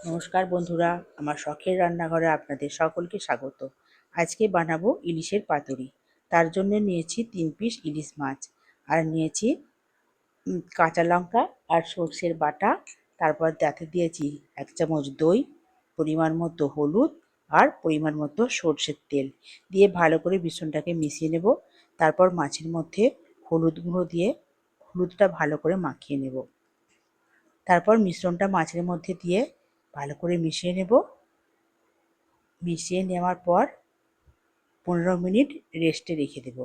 নমস্কার বন্ধুরা, আমার শখের রান্নাঘরে আপনাদের সকলকে স্বাগত। আজকে বানাবো ইলিশের পাতুরি। তার জন্য নিয়েছি 3 পিস ইলিশ মাছ, আর নিয়েছি কাঁচা লঙ্কা আর সর্ষের বাটা। তারপর তাতে দিয়েছি 1 চামচ দই, পরিমাণ মতো হলুদ আর পরিমাণ মতো সর্ষের তেল দিয়ে ভালো করে মিশ্রণটাকে মিশিয়ে নেব। তারপর মাছের মধ্যে হলুদ গুঁড়ো দিয়ে হলুদটা ভালো করে মাখিয়ে নেব। তারপর মিশ্রণটা মাছের মধ্যে দিয়ে ভালো করে মিশিয়ে নেব। মিশিয়ে নেওয়ার পর 15 মিনিট রেস্টে রেখে দেব।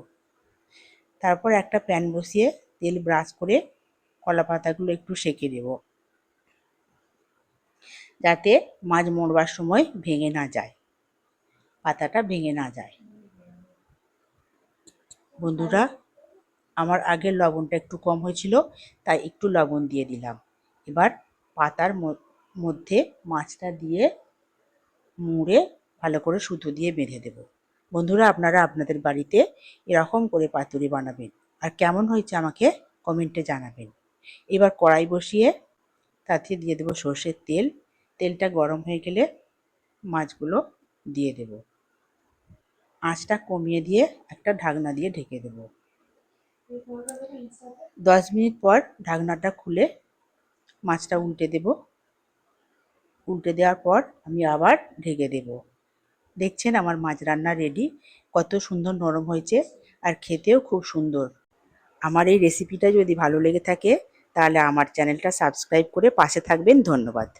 তারপর একটা প্যান বসিয়ে তেল ব্রাশ করে কলা পাতাগুলো একটু সেঁকে দেব, যাতে মাছ মোড়বার সময় ভেঙে না যায়, পাতাটা ভেঙে না যায়। বন্ধুরা, আমার আগের লবণটা একটু কম হয়েছিল, তাই একটু লবণ দিয়ে দিলাম। এবার পাতার মধ্যে মাছটা দিয়ে মুড়ে ভালো করে সুতো দিয়ে বেঁধে দেব। বন্ধুরা, আপনারা আপনাদের বাড়িতে এরকম করে পাতুরি বানাবেন, আর কেমন হয়েছে আমাকে কমেন্টে জানাবেন। এবার কড়াই বসিয়ে তাতে দিয়ে দেবো সর্ষের তেল। তেলটা গরম হয়ে গেলে মাছগুলো দিয়ে দেব। আঁচটা কমিয়ে দিয়ে একটা ঢাকনা দিয়ে ঢেকে দেব। 10 মিনিট পর ঢাকনাটা খুলে মাছটা উল্টে দেব। উল্টে দেওয়ার পর আমি আবার ঢেকে দেব। দেখছেন আমার মাছ রান্না রেডি। কত সুন্দর নরম হয়েছে, আর খেতেও খুব সুন্দর। আমার এই রেসিপিটা যদি ভালো লেগে থাকে তাহলে আমার চ্যানেলটা সাবস্ক্রাইব করে পাশে থাকবেন। ধন্যবাদ।